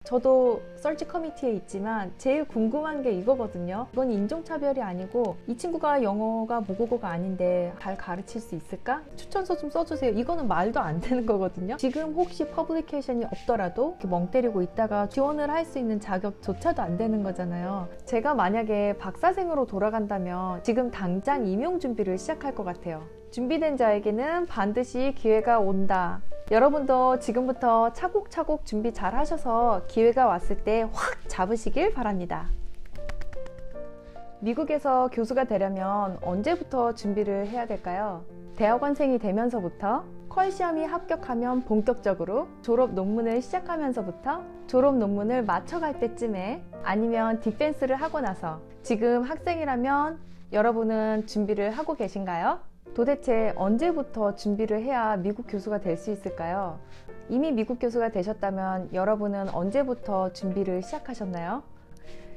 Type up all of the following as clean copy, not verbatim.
저도 서치 커미티에 있지만 제일 궁금한 게 이거거든요. 이건 인종차별이 아니고 이 친구가 영어가 모국어가 아닌데 잘 가르칠 수 있을까? 추천서 좀 써주세요. 이거는 말도 안 되는 거거든요. 지금 혹시 퍼블리케이션이 없더라도 이렇게 멍 때리고 있다가 지원을 할 수 있는 자격조차도 안 되는 거잖아요. 제가 만약에 박사생으로 돌아간다면 지금 당장 임용 준비를 시작할 것 같아요. 준비된 자에게는 반드시 기회가 온다. 여러분도 지금부터 차곡차곡 준비 잘 하셔서 기회가 왔을 때 확 잡으시길 바랍니다. 미국에서 교수가 되려면 언제부터 준비를 해야 될까요? 대학원생이 되면서부터, 퀄 시험이 합격하면 본격적으로, 졸업 논문을 시작하면서부터, 졸업 논문을 맞춰갈 때쯤에, 아니면 디펜스를 하고 나서. 지금 학생이라면 여러분은 준비를 하고 계신가요? 도대체 언제부터 준비를 해야 미국 교수가 될 수 있을까요? 이미 미국 교수가 되셨다면 여러분은 언제부터 준비를 시작하셨나요?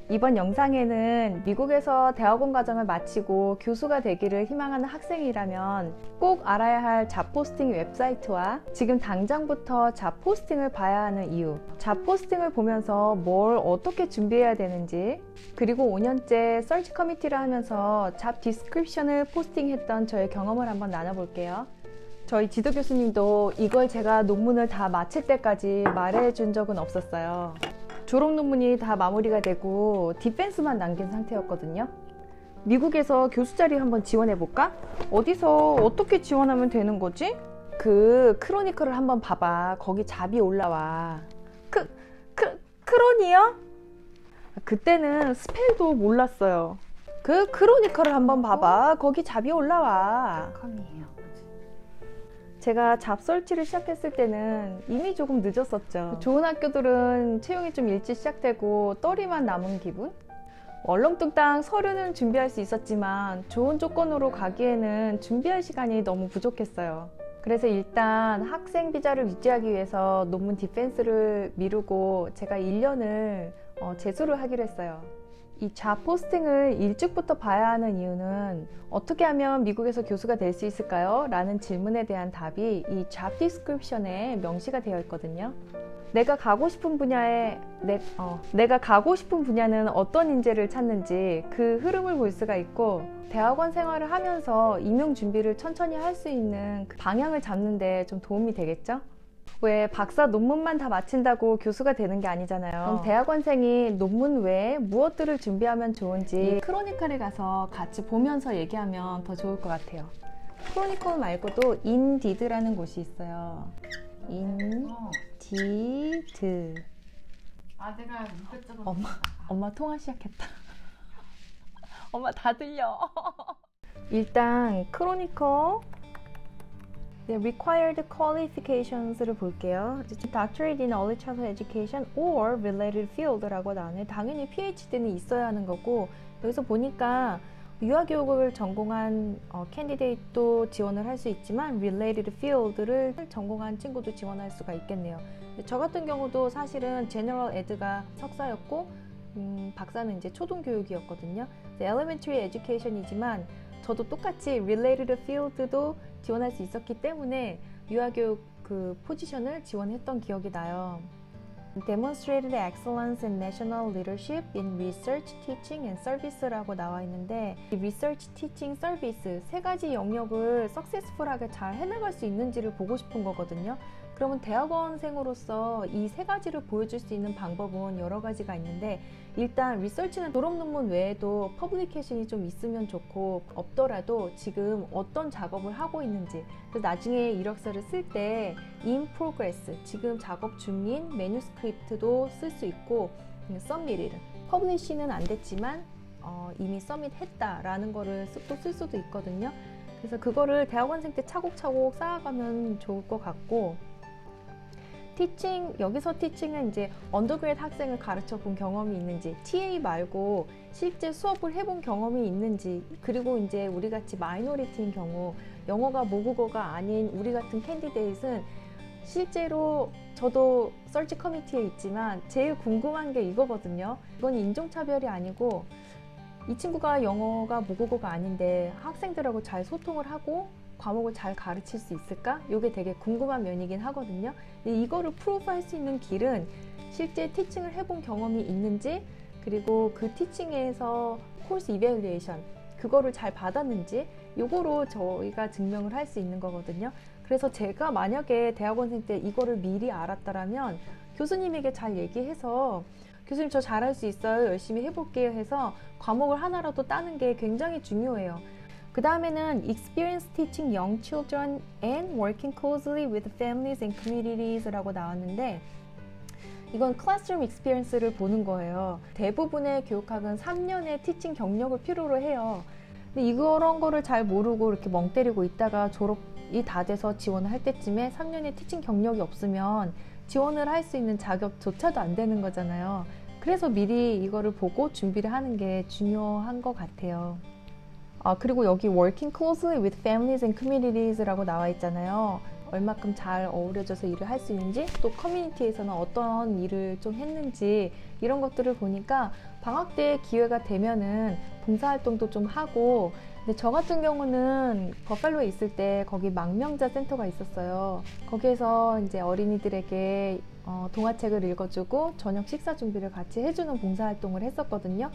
이번 영상에는 미국에서 대학원 과정을 마치고 교수가 되기를 희망하는 학생이라면 꼭 알아야 할 잡 포스팅 웹사이트와 지금 당장부터 잡 포스팅을 봐야 하는 이유, 잡 포스팅을 보면서 뭘 어떻게 준비해야 되는지, 그리고 5년째 서치 커미티를 하면서 잡 디스크립션을 포스팅했던 저의 경험을 한번 나눠볼게요. 저희 지도 교수님도 이걸 제가 논문을 다 마칠 때까지 말해준 적은 없었어요. 졸업 논문이 다 마무리가 되고 디펜스만 남긴 상태였거든요. 미국에서 교수 자리 한번 지원해볼까? 어디서 어떻게 지원하면 되는 거지? 그 크로니컬을 한번 봐봐. 거기 잡이 올라와. 크로니요? 그때는 스펠도 몰랐어요. 그 크로니컬을 한번 봐봐. 거기 잡이 올라와. 컴이에요. 제가 잡 설치를 시작했을 때는 이미 조금 늦었었죠. 좋은 학교들은 채용이 좀 일찍 시작되고 떨이만 남은 기분? 얼렁뚱땅 서류는 준비할 수 있었지만 좋은 조건으로 가기에는 준비할 시간이 너무 부족했어요. 그래서 일단 학생 비자를 유지하기 위해서 논문 디펜스를 미루고 제가 1년을 재수를 하기로 했어요. 이 잡 포스팅을 일찍부터 봐야 하는 이유는 어떻게 하면 미국에서 교수가 될 수 있을까요? 라는 질문에 대한 답이 이 잡 디스크립션에 명시가 되어 있거든요. 내가 가고 싶은 분야는 어떤 인재를 찾는지 그 흐름을 볼 수가 있고, 대학원 생활을 하면서 임용 준비를 천천히 할 수 있는 그 방향을 잡는 데 좀 도움이 되겠죠? 왜 박사 논문만 다 마친다고 교수가 되는 게 아니잖아요. 그럼 대학원생이 논문 외에 무엇들을 준비하면 좋은지 크로니컬에 가서 같이 보면서 얘기하면 더 좋을 것 같아요. 크로니컬 말고도 인디드라는 곳이 있어요. 인디드. 아, 내가 이것저것. 엄마 통화 시작했다. 엄마 다 들려. 일단 크로니컬 required qualifications를 볼게요. Doctorate in Early Childhood Education or related field라고 나오네. 당연히 PhD는 있어야 하는 거고, 여기서 보니까 유아교육을 전공한 캔디데이트도 지원을 할 수 있지만 related field를 전공한 친구도 지원할 수가 있겠네요. 저 같은 경우도 사실은 General Ed가 석사였고 박사는 이제 초등교육이었거든요. Elementary Education이지만 저도 똑같이 related field도 지원할 수 있었기 때문에 유아교육 그 포지션을 지원했던 기억이 나요. Demonstrated excellence in national leadership in research, teaching and service라고 나와 있는데, 이 research, teaching, service 세 가지 영역을 successful하게 잘 해나갈 수 있는지를 보고 싶은 거거든요. 그러면 대학원생으로서 이 세 가지를 보여줄 수 있는 방법은 여러 가지가 있는데, 일단 리서치는 졸업 논문 외에도 퍼블리케이션이 좀 있으면 좋고, 없더라도 지금 어떤 작업을 하고 있는지, 그래서 나중에 이력서를 쓸 때 in progress, 지금 작업 중인 매뉴스크립트도 쓸 수 있고, submitted, publish는 안 됐지만 이미 submit 했다라는 거를 또 쓸 수도 있거든요. 그래서 그거를 대학원생 때 차곡차곡 쌓아가면 좋을 것 같고, 티칭, 여기서 티칭은 이제 언더그레이드 학생을 가르쳐 본 경험이 있는지, TA 말고 실제 수업을 해본 경험이 있는지, 그리고 이제 우리 같이 마이너리티인 경우, 영어가 모국어가 아닌 우리 같은 캔디데이트는 실제로 저도 서치 커미티에 있지만 제일 궁금한 게 이거거든요. 이건 인종차별이 아니고 이 친구가 영어가 모국어가 아닌데 학생들하고 잘 소통을 하고 과목을 잘 가르칠 수 있을까? 이게 되게 궁금한 면이긴 하거든요. 근데 이거를 프루브할 수 있는 길은 실제 티칭을 해본 경험이 있는지, 그리고 그 티칭에서 코र्스 이밸리에이션 그거를 잘 받았는지, 요거로 저희가 증명을 할 수 있는 거거든요. 그래서 제가 만약에 대학원생 때 이거를 미리 알았다라면 교수님에게 잘 얘기해서 교수님 저 잘할 수 있어요, 열심히 해볼게요 해서 과목을 하나라도 따는 게 굉장히 중요해요. 그 다음에는 Experience Teaching Young Children and Working Closely with Families and Communities 라고 나왔는데, 이건 클래스룸 익스피리언스를 보는 거예요. 대부분의 교육학은 3년의 티칭 경력을 필요로 해요. 근데 이런 거를 잘 모르고 이렇게 멍 때리고 있다가 졸업이 다 돼서 지원을 할 때쯤에 3년의 티칭 경력이 없으면 지원을 할 수 있는 자격조차도 안 되는 거잖아요. 그래서 미리 이거를 보고 준비를 하는 게 중요한 것 같아요. 그리고 여기 Working Closely with Families and Communities 라고 나와 있잖아요. 얼마큼 잘 어우러져서 일을 할 수 있는지, 또 커뮤니티에서는 어떤 일을 좀 했는지, 이런 것들을 보니까 방학 때 기회가 되면은 봉사활동도 좀 하고. 근데 저 같은 경우는 버팔로에 있을 때 거기 망명자 센터가 있었어요. 거기에서 이제 어린이들에게 동화책을 읽어주고 저녁 식사 준비를 같이 해주는 봉사활동을 했었거든요.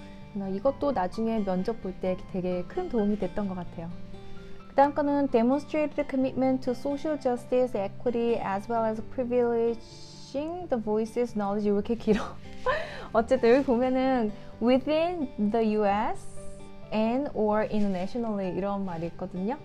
이것도 나중에 면접 볼 때 되게 큰 도움이 됐던 것 같아요. 그 다음 거는 Demonstrated commitment to social justice, equity, as well as privileging the voices, knowledge. 이렇게 길어. 어쨌든 여기 보면은 within the US and or internationally 이런 말이 있거든요.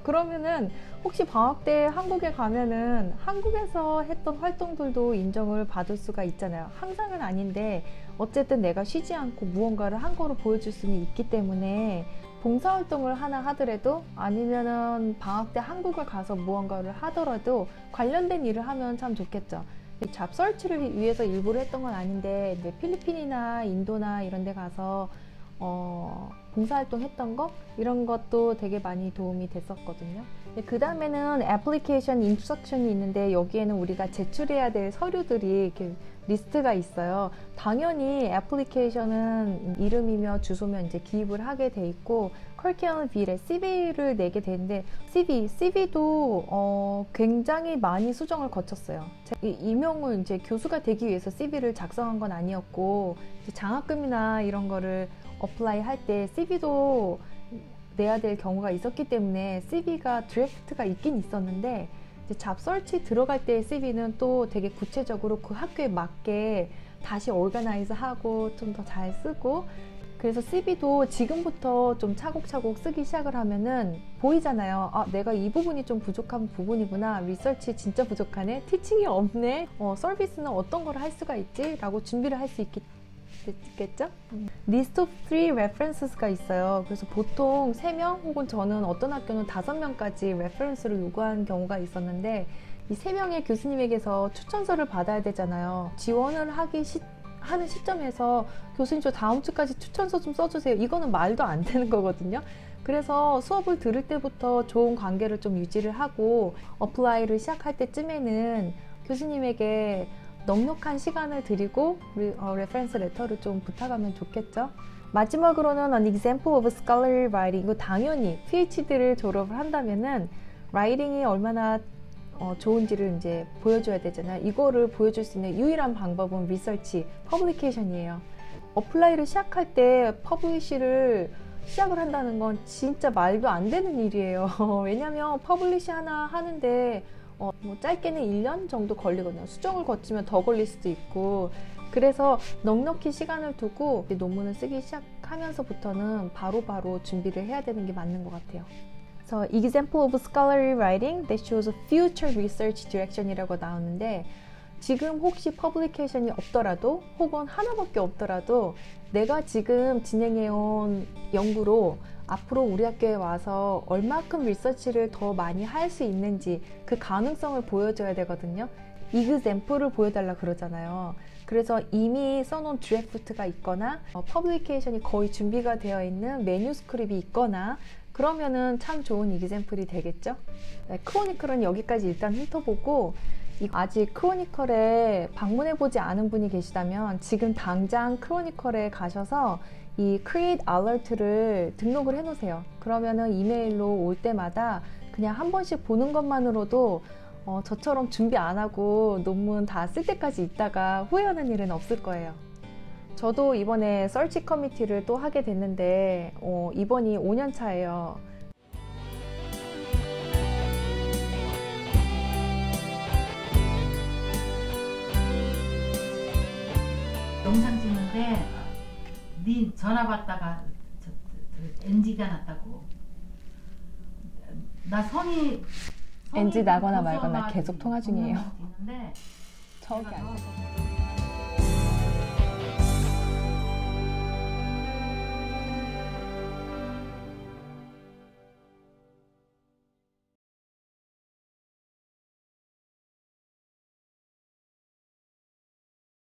그러면은 혹시 방학 때 한국에 가면은 한국에서 했던 활동들도 인정을 받을 수가 있잖아요. 항상은 아닌데 어쨌든 내가 쉬지 않고 무언가를 한 거로 보여줄 수는 있기 때문에 봉사활동을 하나 하더라도, 아니면은 방학 때 한국을 가서 무언가를 하더라도 관련된 일을 하면 참 좋겠죠. 잡서치를 위해서 일부러 했던 건 아닌데 이제 필리핀이나 인도나 이런 데 가서 봉사활동 했던 거, 이런 것도 되게 많이 도움이 됐었거든요. 그 다음에는 애플리케이션 인스트럭션이 있는데, 여기에는 우리가 제출해야 될 서류들이 이렇게 리스트가 있어요. 당연히 애플리케이션은 이름이며 주소며 이제 기입을 하게 돼 있고, 커리큘럼 B에 CV를 내게 되는데, CV도 굉장히 많이 수정을 거쳤어요. 임용을 이제 교수가 되기 위해서 CV를 작성한 건 아니었고, 장학금이나 이런 거를 어플라이 할 때 CV도 내야 될 경우가 있었기 때문에 CV가 드래프트가 있긴 있었는데, 잡서치 들어갈 때의 CV는 또 되게 구체적으로 그 학교에 맞게 다시 오르가나이즈 하고 좀 더 잘 쓰고, 그래서 CV도 지금부터 좀 차곡차곡 쓰기 시작을 하면은 보이잖아요. 내가 이 부분이 좀 부족한 부분이구나, 리서치 진짜 부족하네, 티칭이 없네, 서비스는 어떤 걸 할 수가 있지? 라고 준비를 할 수 있겠죠? List of 3 references가 있어요. 그래서 보통 3명 혹은 저는 어떤 학교는 5명까지 reference를 요구한 경우가 있었는데, 이 3명의 교수님에게서 추천서를 받아야 되잖아요. 지원을 하는 시점에서 교수님 저 다음 주까지 추천서 좀 써주세요, 이거는 말도 안 되는 거거든요. 그래서 수업을 들을 때부터 좋은 관계를 좀 유지를 하고 어플라이를 시작할 때쯤에는 교수님에게 넉넉한 시간을 드리고 레퍼런스 레터를 좀 부탁하면 좋겠죠. 마지막으로는 An example of scholarly writing. 이거 당연히 PhD를 졸업을 한다면은 라이팅이 얼마나 좋은지를 이제 보여줘야 되잖아요. 이거를 보여줄 수 있는 유일한 방법은 리서치, 퍼블리케이션이에요. 어플라이를 시작할 때 퍼블리시를 시작을 한다는 건 진짜 말도 안 되는 일이에요. 왜냐면 퍼블리시 하나 하는데 뭐 짧게는 1년 정도 걸리거든요. 수정을 거치면 더 걸릴 수도 있고, 그래서 넉넉히 시간을 두고 논문을 쓰기 시작하면서부터는 바로바로 준비를 해야 되는 게 맞는 것 같아요. 그래서 example of scholarly writing that shows future research direction이라고 나오는데, 지금 혹시 퍼블리케이션이 없더라도 혹은 하나밖에 없더라도 내가 지금 진행해온 연구로 앞으로 우리 학교에 와서 얼마큼 리서치를 더 많이 할 수 있는지 그 가능성을 보여줘야 되거든요. example를 보여달라 그러잖아요. 그래서 이미 써놓은 드래프트가 있거나 퍼블리케이션이 거의 준비가 되어 있는 매뉴스크립이 있거나, 그러면은 참 좋은 example이 되겠죠. 네, 크로니클은 여기까지 일단 훑어보고, 아직 크로니컬에 방문해보지 않은 분이 계시다면 지금 당장 크로니컬에 가셔서 이 Create Alert를 등록을 해놓으세요. 그러면은 이메일로 올 때마다 그냥 한 번씩 보는 것만으로도 저처럼 준비 안 하고 논문 다 쓸 때까지 있다가 후회하는 일은 없을 거예요. 저도 이번에 서치 커미티를 또 하게 됐는데 이번이 5년 차예요. 영상 찍는데 네 전화 받다가 NG가 났다고. 나 성이 NG 나거나 말거나 계속 통화 중이에요. 있는데 저기 안